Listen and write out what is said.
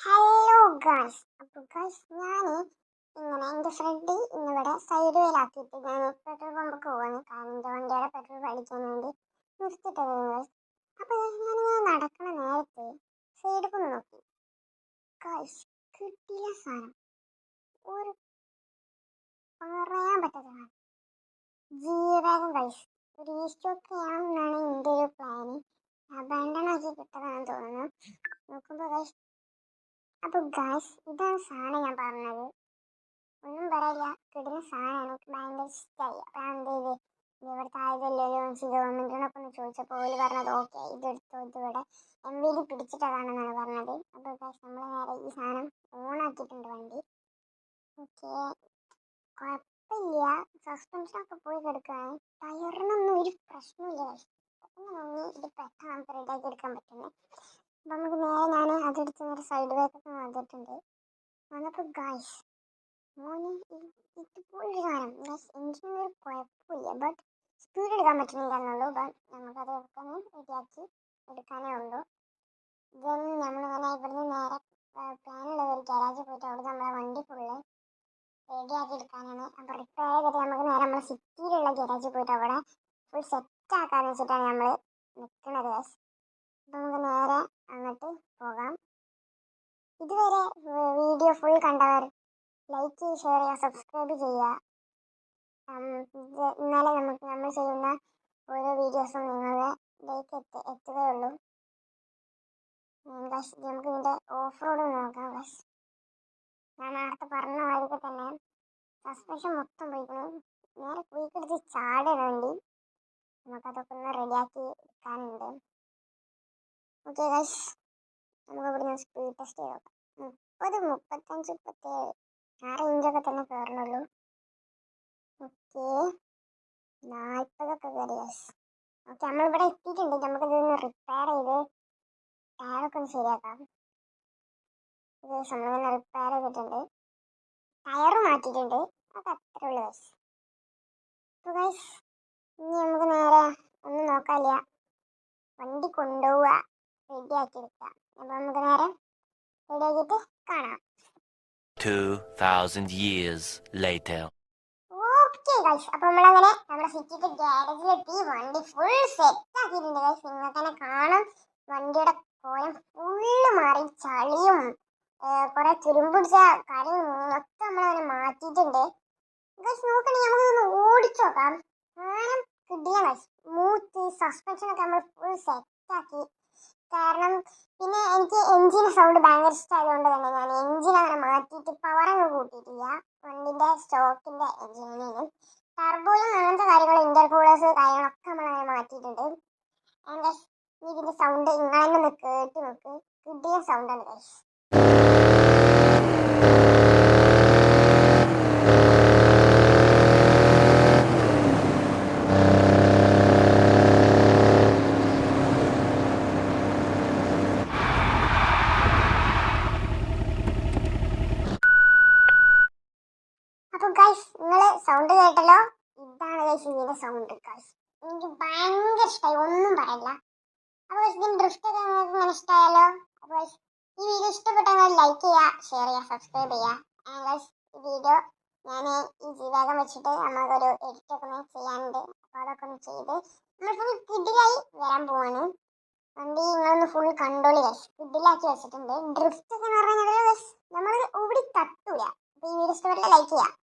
Hello guys. അപ്പോൾ guys ഞാൻ ഇങ്ങനെ എൻ്റെ ഫ്രണ്ട് ഇന്നിവിടെ സൈഡ് വെയിലാക്കിയിട്ട് ഞാൻ പെട്രോൾ പമ്പൊക്കെ പോവാണ്. കാരണം എൻ്റെ വണ്ടിയുടെ പെട്രോൾ അടിക്കാൻ വേണ്ടി നിർത്തിയിട്ടത് ഗായ്സ്. അപ്പോൾ ഞാനിങ്ങനെ നടക്കണ നേരത്തെ സൈഡിൽ ഒന്ന് നോക്കി ഗായ്സ്, കിട്ടിയ സാധനം ഒരു പറയാൻ പറ്റാത്ത സാധനം, ജീരകം ഗായ്സ്. റീസ്റ്റോക്ക് ചെയ്യാമെന്നാണ് എൻ്റെ ഒരു പ്ലാന്. അബാൻഡൺ ആക്കി കിട്ടതാണെന്ന് തോന്നുന്നു. നോക്കുമ്പോൾ ഗായ്സ്, അപ്പോൾ ഗായ്സ് ഇതാണ് സാധനം ഞാൻ പറഞ്ഞത്. ഒന്നും പറയില്ല, കിടുന്ന സാധനമാണ്. എനിക്ക് ഭയങ്കര ഇഷ്ടമായി. അപ്പം ഞാൻ എന്ത് ചെയ്ത് ഇവിടുത്തെ ആയതല്ലോ ഗവൺമെൻറ്റിനൊക്കെ ഒന്ന് ചോദിച്ചപ്പോൾ ഓല് പറഞ്ഞത് ഓക്കെ ഇതെടുത്തോ, ഇതിവിടെ MVD പിടിച്ചിട്ടതാണെന്നാണ് പറഞ്ഞത്. അപ്പോൾ ഗായ്സ് നമ്മൾ നേരെ ഈ സാധനം ഓണാക്കിയിട്ടുണ്ട് വണ്ടി. ഓക്കെ, കുഴപ്പമില്ല, സസ്പെൻഷനൊക്കെ പോയി കിടക്കുകയാണ്. ടയറിനൊന്നും ഒരു പ്രശ്നമില്ല ഗായ്സ്. പെട്ടെന്ന് വാങ്ങി ഇത് പെട്ടെന്ന് നമുക്ക് റെഡിയാക്കി എടുക്കാൻ പറ്റുന്നത്. അപ്പം നമുക്ക് നേരെ ഞാൻ അതെടുത്ത് നേരെ സൈഡ് ബാക്കൊക്കെ വന്നിട്ടുണ്ട്. വന്നപ്പോൾ ഗായ്സ് മോന് ഇതുപോലൊരു സാധനം ഗായ്സ്, എഞ്ചിനൊരു കുഴപ്പമില്ല, ബട്ട് സ്പീഡ് എടുക്കാൻ പറ്റുന്നില്ല എന്നുള്ളൂ. ബട്ട് നമുക്കത് എടുക്കാൻ റെഡിയാക്കി എടുക്കാനേ ഉള്ളൂ. ദെൻ നമ്മളിങ്ങനെ ഇവിടുന്ന് നേരെ പ്ലാനുള്ള ഒരു ഗാരേജിൽ പോയിട്ട് അവിടെ നമ്മളെ വണ്ടി ഫുള്ള് റെഡിയാക്കി എടുക്കാനാണ്. അപ്പോൾ റിപ്പയർ ചെയ്തിട്ട് നമുക്ക് നേരെ നമ്മളെ സിറ്റിയിലുള്ള ഗാരേജിൽ പോയിട്ട് അവിടെ ഫുൾ സെറ്റ് ആക്കാന്ന് വെച്ചിട്ടാണ് നമ്മൾ നിൽക്കുന്നത് ഗായ്സ്. അപ്പോൾ നമുക്ക് നേരെ അങ്ങോട്ട് പോകാം. ഇതുവരെ വീഡിയോ ഫുൾ കണ്ടവർ ലൈക്ക്, ഷെയർ ചെയ്യുക, സബ്സ്ക്രൈബ് ചെയ്യുക. എന്നാലേ നമ്മൾ ചെയ്യുന്ന ഓരോ വീഡിയോസും നിങ്ങളിലേക്ക് എത്തുകയുള്ളൂ. നമുക്ക് ഇതിൻ്റെ ഓഫ് റോഡ് നോക്കാം ഗൈസ്. ഞാൻ നേരത്തെ പറഞ്ഞ മാതിരി തന്നെ സസ്പെൻഷൻ മൊത്തം പോയിക്കണം. നേരെ കുയിക്കെടുത്ത് ചാടാൻ വേണ്ടി നമുക്കതൊക്കെ ഒന്ന് റെഡിയാക്കി എടുക്കാനുണ്ട്. ഓക്കെ ഗൈസ്, നമുക്ക് ഇവിടുന്ന് സ്പീഡ് ടെസ്റ്റ് ചെയ്ത് നോക്കാം. 30, 35, 37 ആ റേഞ്ചൊക്കെ തന്നെ കയറണുള്ളൂ. ഓക്കെ, 40ഒക്കെ കയറി ഗൈസ്. ഓക്കെ, നമ്മളിവിടെ എത്തിയിട്ടുണ്ട്. നമുക്കിതൊന്ന് റിപ്പയർ ചെയ്ത് ടയറൊക്കെ ഒന്ന് ശരിയാക്കാം. ഇത് നമ്മളിങ്ങനെ റിപ്പയർ ചെയ്തിട്ടുണ്ട്, ടയർ മാറ്റിയിട്ടുണ്ട്. അതൊക്കെ അത്രേ ഉള്ളൂ ഗൈസ്. അപ്പോൾ ഗൈസ് ഇനി നമുക്ക് നേരെ ഒന്നും നോക്കാനില്ല, വണ്ടി കൊണ്ടുപോവുക, റെഡിയാക്കി എടുക്കുക. അപ്പോൾ നമുക്ക് നേരെ റെഡിയാക്കിയിട്ട് കാണാം. 2000 years later. ഓക്കെ ഗൈസ്, അപ്പോൾ നമ്മളങ്ങനെ നമ്മുടെ സിറ്റിയുടെ ഗ്യാരേജിലെത്തി. വണ്ടി ഫുൾ സെറ്റ് ആക്കിയിട്ടുണ്ട് ഗൈസ്. നിങ്ങൾ തന്നെ കാണും, വണ്ടിയുടെ കോലം ഫുള്ള് മാറി. ചളിയും കുറെ തുരുമ്പിടിച്ച കാര്യങ്ങൾ മൊത്തം നമ്മളങ്ങനെ മാറ്റിയിട്ടുണ്ട് ഗൈസ്. നോക്കണെങ്കിൽ നമുക്കൊന്ന് ഓടിച്ചു നോക്കാം. സാധനം കിട്ടിയ ഗൈസ്, സ്മൂത്ത് സസ്പെൻഷനൊക്കെ നമ്മൾ ഫുൾ സെറ്റാക്കി. കാരണം പിന്നെ എനിക്ക് എൻജിൻ്റെ സൗണ്ട് ഭയങ്കര ഇഷ്ടമായതുകൊണ്ട് തന്നെ ഞാൻ എൻജിൻ അങ്ങനെ മാറ്റിയിട്ട് പവറങ്ങ് കൂട്ടിയിട്ടില്ല. വണ്ടിൻ്റെ സ്റ്റോക്കിൻ്റെ എൻജിനാണ്. ടർബോയും അങ്ങനത്തെ കാര്യങ്ങളും ഇൻ്റർകൂളേഴ്സ് കാര്യങ്ങളൊക്കെ നമ്മളങ്ങനെ മാറ്റിയിട്ടുണ്ട്. ആൻഡ് ഇതിൻ്റെ സൗണ്ട് ഇങ്ങനെ ഒന്ന് കേട്ട് നോക്ക്, കിട്ടിയ സൗണ്ടാണ് ഗൈസ്. അപ്പോൾ ഗൈസ് നിങ്ങൾ സൗണ്ട് കേട്ടല്ലോ, ഇതാണ് ഗൈസ് ഇതിൻ്റെ സൗണ്ട് ഗൈസ്. എനിക്ക് ഭയങ്കര ഇഷ്ടമായി, ഒന്നും പറയില്ല. അപ്പോൾ ഇതിൻ്റെ ഡ്രിഫ്റ്റ് ഒക്കെ നിങ്ങൾക്ക് ഇങ്ങനെ ഇഷ്ടമായാലോ. അപ്പോൾ ഈ വീഡിയോ ഇഷ്ടപ്പെട്ടാൽ ലൈക്ക് ചെയ്യുക, ഷെയർ ചെയ്യുക, സബ്സ്ക്രൈബ് ചെയ്യുക. ആൻഡ് ഗൈസ് ഈ വീഡിയോ ഞാൻ ഈ ജീവകം വെച്ചിട്ട് നമുക്കൊരു എഡിറ്റൊക്കെ ഒന്ന് ചെയ്യാനുണ്ട്. അപ്പോൾ അതൊക്കെ ഒന്ന് ചെയ്ത് നമ്മൾ ഫുൾ കിഡിലായി വരാൻ പോവാണ്. വണ്ടി നിങ്ങളൊന്ന് ഫുൾ കണ്ടോളി ഗൈസ്, കിഡിലാക്കി വെച്ചിട്ടുണ്ട്. ഡ്രിഫ്റ്റ് ഒക്കെ എന്ന് പറഞ്ഞാൽ നമ്മൾ ഓടി തട്ടൂല. അപ്പോൾ ഈ വീഡിയോ ഇഷ്ടപ്പെട്ടാൽ ലൈക്ക് ചെയ്യുക.